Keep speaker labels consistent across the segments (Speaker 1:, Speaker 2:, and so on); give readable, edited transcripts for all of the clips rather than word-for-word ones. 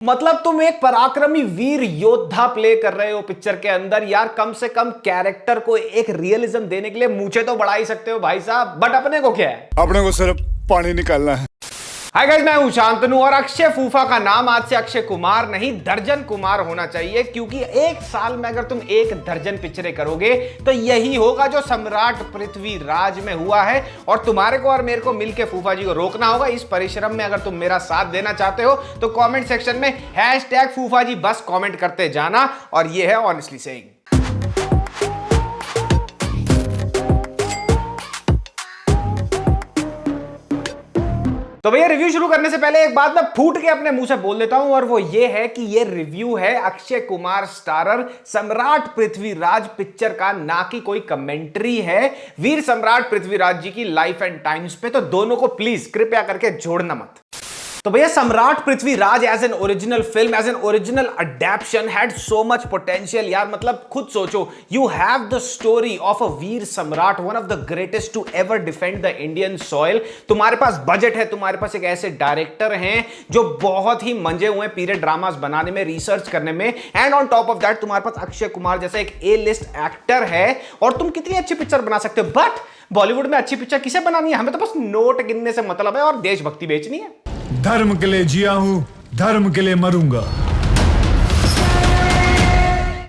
Speaker 1: मतलब तुम एक पराक्रमी वीर योद्धा प्ले कर रहे हो पिक्चर के अंदर यार। कम से कम कैरेक्टर को एक रियलिज्म देने के लिए मूंछें तो बढ़ा ही सकते हो भाई साहब, बट अपने को क्या है?
Speaker 2: अपने को सिर्फ पानी निकालना है।
Speaker 1: हाय गाइस, मैं हूं शांतनु और अक्षय फूफा का नाम आज से अक्षय कुमार नहीं दर्जन कुमार होना चाहिए, क्योंकि एक साल में अगर तुम एक दर्जन पिक्चरें करोगे तो यही होगा जो सम्राट पृथ्वीराज में हुआ है। और तुम्हारे को और मेरे को मिलके फूफा जी को रोकना होगा इस परिश्रम में। अगर तुम मेरा साथ देना चाहते हो तो कमेंट सेक्शन में #फूफा जी बस कमेंट करते जाना। और ये है ऑनेस्टली सेइंग। तो भैया रिव्यू शुरू करने से पहले एक बात मैं फूट के अपने मुंह से बोल देता हूं, और वो ये है कि ये रिव्यू है अक्षय कुमार स्टारर सम्राट पृथ्वीराज पिक्चर का, ना कि कोई कमेंट्री है वीर सम्राट पृथ्वीराज जी की लाइफ एंड टाइम्स पे। तो दोनों को प्लीज कृपया करके जोड़ना मत। तो भैया Samrat Prithviraj as an original film, as an original adaptation had so much potential यार। मतलब खुद सोचो, you have the story of a वीर सम्राट, one of the greatest to ever defend the Indian soil. तुम्हारे पास बजट है, तुम्हारे पास एक ऐसे डायरेक्टर हैं जो बहुत ही मंजे हुए पीरियड ड्रामास बनाने में, रिसर्च करने में, and on top of that तुम्हारे पास अक्षय कुमार जैसा एक ए लिस्ट एक्टर है। और तुम कितनी अच्छी पिक्चर बना सकते हो। बट बॉलीवुड में अच्छी पिक्चर किसे बनानी है? हमें तो बस नोट गिनने से मतलब है और देशभक्ति बेचनी है।
Speaker 2: धर्म के लिए जिया हूं, धर्म के लिए मरूंगा।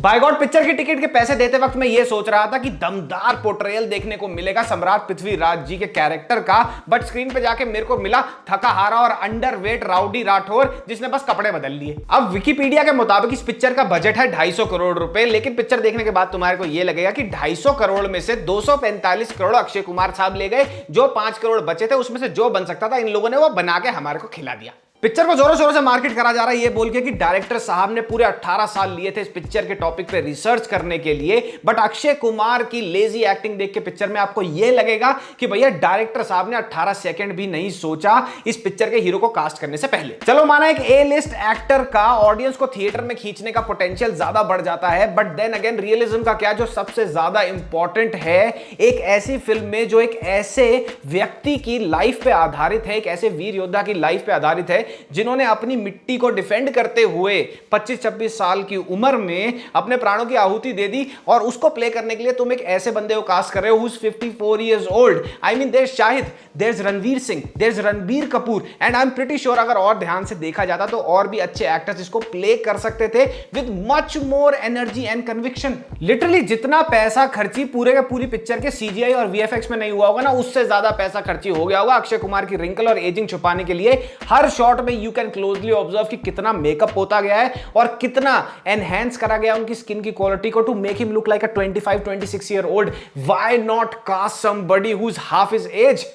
Speaker 1: बाय गॉड, पिक्चर की टिकट के पैसे देते वक्त मैं ये सोच रहा था कि दमदार पोर्ट्रेयल देखने को मिलेगा सम्राट पृथ्वीराज जी के कैरेक्टर का, बट स्क्रीन पे जाके मेरे को मिला थका हारा और अंडरवेट राउडी राठौर जिसने बस कपड़े बदल लिए। अब विकिपीडिया के मुताबिक इस पिक्चर का बजट है 250 करोड़ रुपए, लेकिन पिक्चर देखने के बाद तुम्हारे को ये लगेगा कि 250 करोड़ में से 245 करोड़ अक्षय कुमार साहब ले गए। जो 5 करोड़ बचे थे उसमें से जो बन सकता था इन लोगों ने वो बना के हमारे को खिला दिया। पिक्चर को जोरों शोरों से मार्केट करा जा रहा है ये बोल के कि डायरेक्टर साहब ने पूरे 18 साल लिए थे इस पिक्चर के टॉपिक पे रिसर्च करने के लिए। बट अक्षय कुमार की लेजी एक्टिंग देख के पिक्चर में आपको ये लगेगा कि भैया डायरेक्टर साहब ने 18 सेकंड भी नहीं सोचा इस पिक्चर के हीरो को कास्ट करने से पहले। चलो माना एक ए लिस्ट एक्टर का ऑडियंस को थिएटर में खींचने का पोटेंशियल ज्यादा बढ़ जाता है, बट देन अगेन रियलिज्म का क्या जो सबसे ज्यादा इंपॉर्टेंट है एक ऐसी फिल्म में जो एक ऐसे व्यक्ति की लाइफ पे आधारित है, एक ऐसे वीर योद्धा की लाइफ पे आधारित है जिन्होंने अपनी मिट्टी को डिफेंड करते हुए 25-26 साल की उम्र में अपने प्राणों की आहुति दे दी। और उसको प्ले करने के लिए तुम एक ऐसे बंदे को कास्ट कर रहे हो who's 54 years old। I mean there's Shahid, there's Ranveer Singh, there's Ranbir Kapoor, and I am pretty sure अगर और ध्यान से देखा जाता तो और भी अच्छे एक्टर्स इसको प्ले कर सकते थे with much more energy and conviction. Literally जितना पैसा खर्ची पूरे का पूरी पिक्चर के सीजीआई और वीएफएक्स में नहीं हुआ होगा ना, उससे ज्यादा पैसा खर्ची हो गया होगा अक्षय कुमार की रिंकल और एजिंग छुपाने के लिए। हर शॉट में यू कैन क्लोजली ऑब्जर्व कि कितना मेकअप होता गया है और कितना एनहेंस करा गया उनकी स्किन की क्वालिटी को to make him look like a 25-26 year old. Why not cast somebody who is half his age?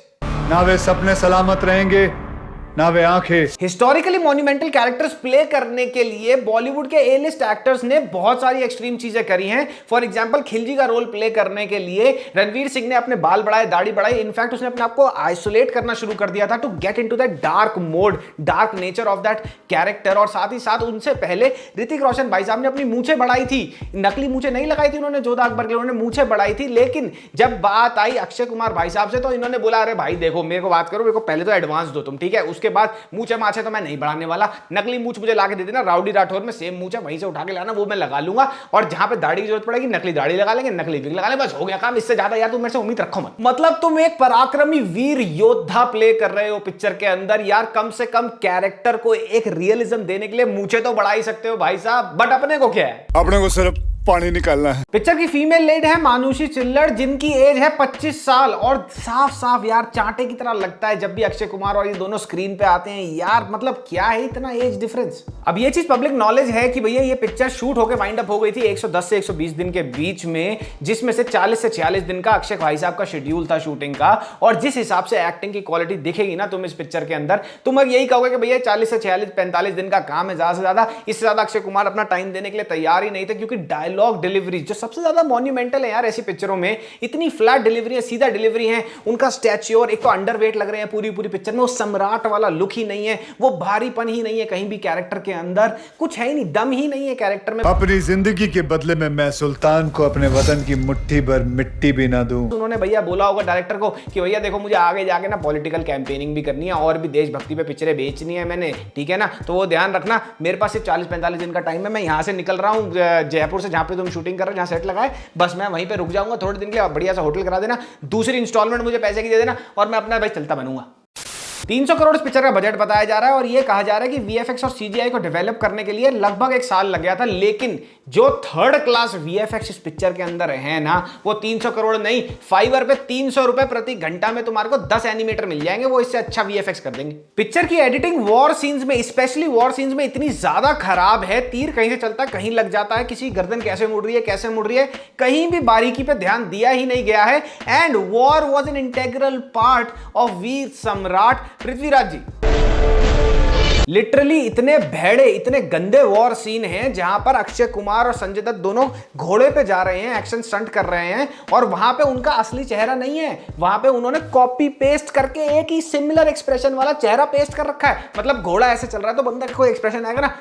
Speaker 2: ना वे सपने सलामत रहेंगे, ना वे आंखें।
Speaker 1: हिस्टोरिकली मॉन्यूमेंटल कैरेक्टर्स प्ले करने के लिए बॉलीवुड के ए लिस्ट एक्टर्स ने बहुत सारी एक्सट्रीम चीजें करी हैं। फॉर एग्जांपल खिलजी का रोल प्ले करने के लिए रणवीर सिंह ने अपने बाल बढ़ाए, दाढ़ी बढ़ाई, इनफैक्ट उसने अपने आप को आइसोलेट करना शुरू कर दिया था to get into that dark mode, dark nature of that character. और साथ ही साथ उनसे पहले ऋतिक रोशन भाई साहब ने अपनी मूंछें बढ़ाई थी, नकली मूंछें नहीं लगाई थी उन्होंने जोधा अकबर के लिए, उन्होंने मूंछें बढ़ाई थी। लेकिन जब बात आई अक्षय कुमार भाई साहब से तो इन्होंने बोला अरे भाई देखो मेरे को बात करो, मेरे को पहले तो एडवांस दो तुम, ठीक है, उसके बाद मूंछें माछे तो मैं नहीं बढ़ाने वाला, नकली मूंछ मुझे लाके दे देना, राउडी राठौर में सेम मूंछ है वहीं से उठा के लाना, वो मैं लगा लूंगा, और जहां पे दाढ़ी की जरूरत पड़ेगी नकली दाढ़ी लगा लेंगे, नकली विग लगा लेंगे, बस हो गया काम। इससे ज्यादा यार तुम मेरे से उम्मीद रखो मत। मतलब तुम एक पराक्रमी वीर योद्धा प्ले कर रहे हो पिक्चर के अंदर यार। कम से कम कैरेक्टर को एक रियलिज्म देने के लिए मूंछें तो बढ़ा ही सकते हो भाई साहब, बट अपने को क्या है?
Speaker 2: अपने को सिर्फ पानी निकालना है।
Speaker 1: पिक्चर की फीमेल लीड है मानुषी चिल्लड़, जिनकी एज है 25 साल, और साफ साफ यार चांटे की तरह लगता है जब भी अक्षय कुमार और ये दोनों स्क्रीन पे आते हैं यार। मतलब क्या है इतना एज डिफरेंस? अब ये चीज पब्लिक नॉलेज है कि भैया ये पिक्चर शूट होकर वाइंड अप हो गई थी 110 से 120 दिन के बीच में, जिसमें से 40 से 46 दिन का अक्षय भाई साहब का शेड्यूल था शूटिंग का। और जिस हिसाब से एक्टिंग की क्वालिटी दिखेगी ना तुम इस पिक्चर के अंदर, तुम अब यही कहोगे कि भैया 40 से 46 45 दिन का काम है ज्यादा से ज्यादा। इससे ज्यादा अक्षय कुमार अपना टाइम देने के लिए तैयार ही नहीं थे, क्योंकि डायलॉग डायलॉग डिलीवरी जो सबसे ज्यादा मॉन्यूमेंटल है यार ऐसी पिक्चरों में, इतनी फ्लैट डिलीवरी है, सीधा डिलीवरी है, उनका स्टैच्योर एक तो अंडरवेट लग रहे हैं पूरी पूरी पिक्चर में, वो सम्राट वाला लुक ही नहीं है, वो भारीपन ही नहीं है कहीं भी कैरेक्टर के अंदर, कुछ है ही नहीं, दम ही नहीं है कैरेक्टर में।
Speaker 2: अपनी जिंदगी के बदले में मैं सुल्तान को अपने वतन की मुट्ठी भर मिट्टी भी ना दूं।
Speaker 1: उन्होंने भैया बोला होगा डायरेक्टर को कि भैया देखो मुझे आगे जाके ना पॉलिटिकल कैंपेनिंग भी करनी है और भी देशभक्ति पे पिक्चरें बेचनी है मैंने, ठीक है ना, तो वो ध्यान रखना मेरे पास सिर्फ 40-45 दिन का टाइम है, मैं यहाँ से निकल रहा हूँ जयपुर से, जहाँ पे तुम शूटिंग कर रहे हो, जहाँ सेट लगाए, बस मैं वहीं पे रुक जाऊंगा थोड़े दिन के लिए, बढ़िया सा होटल करा देना, दूसरी इंस्टॉलमेंट मुझे पैसे की दे देना और मैं अपना भाई चलता बनूंगा। 300 करोड़ इस पिक्चर का बजट बताया जा रहा है और ये कहा जा रहा है कि वीएफएक्स और सीजीआई को डेवलप करने के लिए लगभग 1 साल लग गया था, लेकिन जो थर्ड क्लास वीएफएक्स इस पिक्चर के अंदर है ना, वो 300 करोड़ नहीं, फाइवर पे 300 रुपए प्रति घंटा में तुम्हारे को 10 एनिमेटर मिल जाएंगे, वो इससे अच्छा वीएफएक्स कर देंगे। पिक्चर की एडिटिंग वॉर सीन्स में, स्पेशली वॉर सीन्स में इतनी ज्यादा खराब है, तीर कहीं से चलता कहीं लग जाता है, किसी गर्दन कैसे मुड़ रही है कैसे मुड़ रही है, कहीं भी बारीकी पे ध्यान दिया ही नहीं गया है। And war was an integral part of Veer Samrat Prithviraj ji. Literally इतने भेड़े इतने गंदे वॉर सीन हैं जहां पर अक्षय कुमार और संजय दत्त दोनों घोड़े पे जा रहे हैं, एक्शन स्टंट कर रहे हैं और वहां पे उनका असली चेहरा नहीं है, वहां पे उन्होंने कॉपी पेस्ट करके एक ही सिमिलर एक्सप्रेशन वाला चेहरा पेस्ट कर रखा है। मतलब घोड़ा ऐसे चल रहा है तो बंदा का कोई एक्सप्रेशन आएगा ना,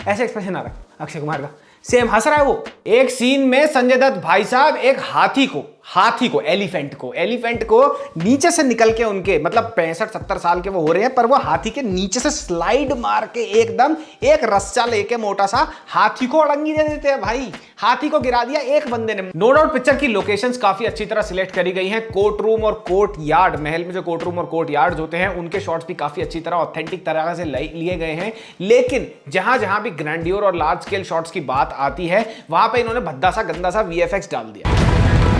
Speaker 1: ऐसे एक्सप्रेशन आ रहा है अक्षय कुमार का, सेम हंस रहा है वो। एक सीन में संजय दत्त भाई साहब एक एलिफेंट को नीचे से निकल के उनके मतलब 65-70 साल के वो हो रहे हैं, पर वो हाथी के नीचे से स्लाइड मार के एकदम एक रस्सा लेके मोटा सा हाथी को अड़ंगी दे देते हैं भाई, हाथी को गिरा दिया एक बंदे ने। नो डाउट पिक्चर की लोकेशंस काफी अच्छी तरह सिलेक्ट करी गई हैं, कोर्ट रूम और कोर्ट यार्ड, महल में जो कोर्ट रूम और कोर्ट यार्ड होते हैं उनके शॉट्स भी काफी अच्छी तरह ऑथेंटिक तरह से लिए गए हैं, लेकिन जहां जहां भी ग्रैंडियोर और लार्ज स्केल शॉट्स की बात आती है वहां पे इन्होंने भद्दा सा गंदा सा वीएफएक्स डाल दिया।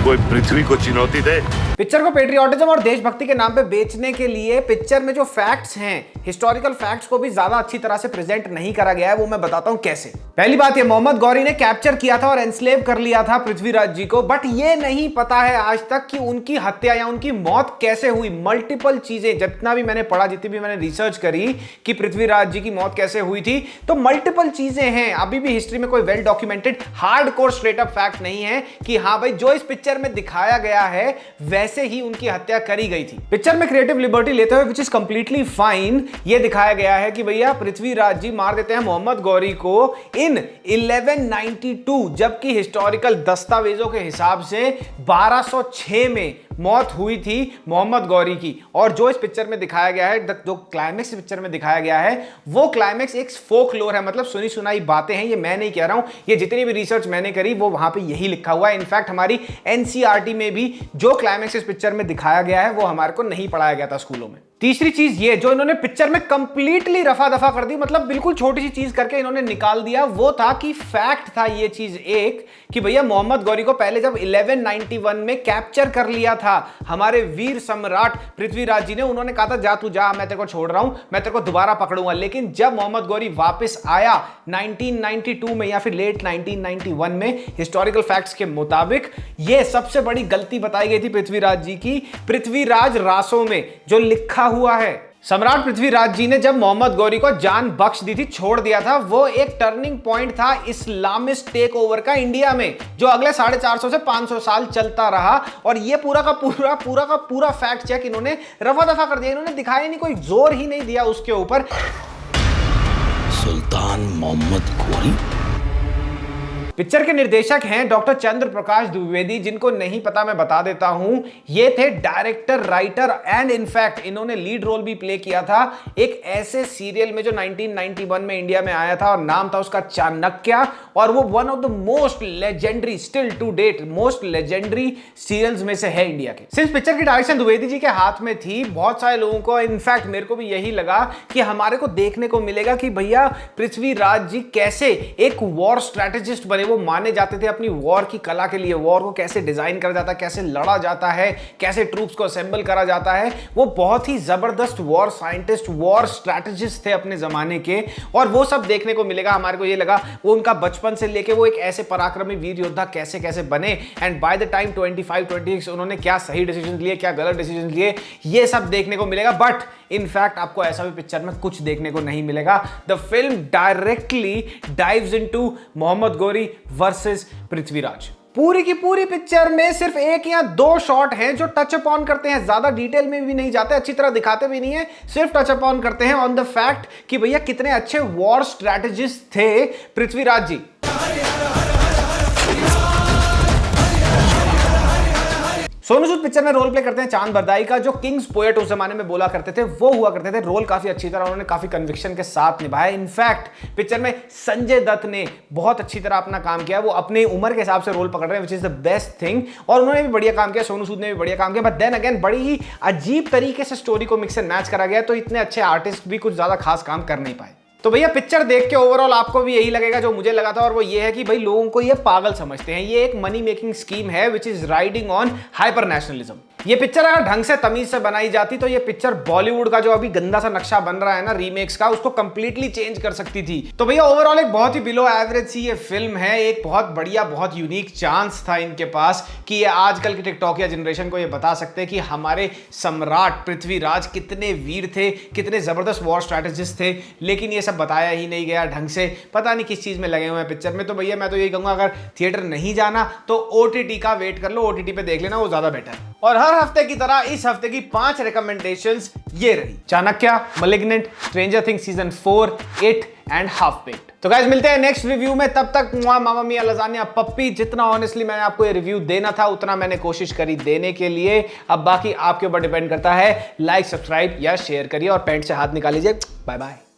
Speaker 3: कोई पृथ्वी को चुनौती दे।
Speaker 1: पिक्चर को पेट्रियोटिज्म और देशभक्ति के नाम पे बेचने के लिए पिक्चर में जो फैक्ट्स हैं, हिस्टोरिकल फैक्ट्स को भी ज्यादा अच्छी तरह से प्रेजेंट नहीं करा गया है, वो मैं बताता हूं कैसे। पहली बात ये, मोहम्मद गौरी ने कैप्चर किया था और एनस्लेव कर लिया था पृथ्वीराज जी को, बट ये नहीं पता है आज तक कि उनकी हत्या या उनकी मौत कैसे हुई। मल्टीपल चीजें, जितना भी मैंने पढ़ा, जितनी भी मैंने रिसर्च करी कि पृथ्वीराज जी की मौत कैसे हुई थी, तो मल्टीपल चीजें हैं। अभी भी हिस्ट्री में कोई well documented hardcore straight up fact नहीं है कि हाँ भाई जो इस पिक्चर में दिखाया गया है वैसे ही उनकी हत्या करी गई थी। पिक्चर में क्रिएटिव लिबर्टी लेते हुए, विच इज कंप्लीटली फाइन, ये दिखाया गया है कि भैया पृथ्वीराज जी मार देते हैं मोहम्मद गौरी को इन 1192, जबकि हिस्टोरिकल दस्तावेजों के हिसाब से 1206 में मौत हुई थी मोहम्मद गौरी की। और जो इस पिक्चर में दिखाया गया है, जो क्लाइमेक्स पिक्चर में दिखाया गया है, वो क्लाइमेक्स एक फोकलोर है, मतलब सुनी सुनाई बातें हैं, ये मैं नहीं कह रहा हूं, ये जितनी भी रिसर्च मैंने करी वो वहां पे यही लिखा हुआ है। इनफैक्ट हमारी एनसीईआरटी में भी जो क्लाइमेक्स इस पिक्चर में दिखाया गया है वो हमारे को नहीं पढ़ाया गया था स्कूलों में। तीसरी चीज ये, जो इन्होंने पिक्चर में कंप्लीटली रफा दफा कर दी, मतलब बिल्कुल छोटी सी चीज करके इन्होंने निकाल दिया, वो था कि फैक्ट था ये चीज एक कि भैया मोहम्मद गौरी को पहले जब 1191 में कैप्चर कर लिया था हमारे वीर सम्राट पृथ्वीराज जी ने, उन्होंने कहा था जा तू जा, मैं तेरे को छोड़ रहा हूं, मैं तेरे को दोबारा पकड़ूंगा। लेकिन जब मोहम्मद गौरी वापस आया 1992 में या फिर लेट 1991 में, हिस्टोरिकल फैक्ट्स के मुताबिक ये सबसे बड़ी गलती बताई गई थी पृथ्वीराज जी की। पृथ्वीराज रासों में जो लिखा हुआ है, सम्राट पृथ्वीराज जी ने जब मोहम्मद गौरी को जान बख्श दी थी, छोड़ दिया था, वो एक टर्निंग पॉइंट था इस्लामिस्ट टेक ओवर का इंडिया में, जो अगले 450 से 500 साल चलता रहा। और ये पूरा का पूरा फैक्ट चेक इन्होंने रफा दफा कर दिया, इन्होंने दिखाया नहीं, कोई जोर ही नहीं दिया उसके ऊपर।
Speaker 3: सुल्तान मोहम्मद गौरी
Speaker 1: पिक्चर के निर्देशक हैं डॉक्टर चंद्र प्रकाश द्विवेदी, जिनको नहीं पता मैं बता देता हूं, ये थे डायरेक्टर, राइटर एंड इनफैक्ट इन्होंने लीड रोल भी प्ले किया था एक ऐसे सीरियल में जो 1991 में इंडिया में आया था और नाम था उसका चाणक्य, और वो one of the most legendary, still to date most legendary serials में से है इंडिया के। सिंस पिक्चर की डायरेक्शन द्विवेदी जी के हाथ में थी, बहुत सारे लोगों को, इनफैक्ट मेरे को भी यही लगा कि हमारे को देखने को मिलेगा कि भैया पृथ्वीराज जी कैसे एक वॉर स्ट्रैटेजिस्ट बने। वो माने जाते थे अपनी वॉर की कला के लिए, वॉर को कैसे डिजाइन करा जाता है, कैसे लड़ा जाता है, कैसे ट्रूप्स को असेंबल करा जाता है। वो बहुत ही जबरदस्त वॉर साइंटिस्ट, वॉर स्ट्रैटेजिस्ट थे अपने जमाने के, और वो सब देखने को मिलेगा। हमारे को ये लगा वो उनका बचपन से लेके वो एक ऐसे पराक्रमी वीर योद्धा कैसे कैसे बने, एंड बाय द टाइम 25-26 उन्होंने क्या सही डिसीजन लिए, क्या गलत डिसीजन लिए, ये सब देखने को मिलेगा। बट इनफैक्ट आपको ऐसा भी पिक्चर में कुछ देखने को नहीं मिलेगा। The film directly dives into Mohammad Ghori versus Prithviraj. पूरी की पूरी पिक्चर में सिर्फ एक या दो शॉट हैं जो टच अप ऑन करते हैं, ज्यादा डिटेल में भी नहीं जाते, अच्छी तरह दिखाते भी नहीं है, सिर्फ टच अप ऑन करते हैं ऑन द फैक्ट कि भैया कितने अच्छे वॉर स्ट्रैटेजिस्ट थे पृथ्वीराज जी। सोनू सूद पिक्चर में रोल प्ले करते हैं चांद बरदाई का, जो किंग्स पोएट उस जमाने में बोला करते थे वो हुआ करते थे। रोल काफी अच्छी तरह उन्होंने काफी कन्विक्शन के साथ निभाया। इनफैक्ट पिक्चर में संजय दत्त ने बहुत अच्छी तरह अपना काम किया, वो अपनी उम्र के हिसाब से रोल पकड़ रहे हैं, which is the best thing. और उन्होंने भी बढ़िया काम किया, सोनू सूद ने भी बढ़िया काम किया, बट देन अगेन बड़ी ही अजीब तरीके से स्टोरी को मिक्स एंड मैच करा गया, तो इतने अच्छे आर्टिस्ट भी कुछ ज्यादा खास काम कर नहीं पाए। तो भैया पिक्चर देख के ओवरऑल आपको भी यही लगेगा जो मुझे लगा था, और वो ये है कि भाई लोगों को ये पागल समझते हैं। ये एक मनी मेकिंग स्कीम है which is riding on hyper nationalism. ये पिक्चर अगर ढंग से तमीज से बनाई जाती तो ये पिक्चर बॉलीवुड का जो अभी गंदा सा नक्शा बन रहा है ना रीमेक्स का, उसको कंप्लीटली चेंज कर सकती थी। तो भैया ओवरऑल एक बहुत ही बिलो एवरेज सी ये फिल्म है, एक बहुत बढ़िया बहुत यूनिक चांस था इनके पास कि ये आजकल की टिकटॉकिया जनरेशन को ये बता सकते हैं कि हमारे सम्राट पृथ्वीराज कितने वीर थे, कितने जबरदस्त वॉर स्ट्रैटेजिस्ट थे, लेकिन ये सब बताया ही नहीं गया ढंग से। पता नहीं किस चीज में लगे हुए हैं पिक्चर में। तो भैया मैं तो यही कहूंगा अगर थिएटर नहीं जाना तो OTT का वेट कर लो, OTT पे देख लेना, वो ज्यादा बेटर है। और हर हफ्ते की तरह इस हफ्ते की 5 रिकमेंडेशंस ये रही: Chanakya, malignant, stranger things season 4, it and half baked. तो गाइस मिलते हैं नेक्स्ट रिव्यू में, तब तक मामा मिया लजानिया पप्पी। जितना ऑनेस्टली मैंने आपको ये रिव्यू देना था उतना मैंने कोशिश करी देने के लिए, अब बाकी आपके ऊपर डिपेंड करता है। लाइक, सब्सक्राइब या शेयर करिए और पैंट से हाथ निकाल लीजिए। Bye bye.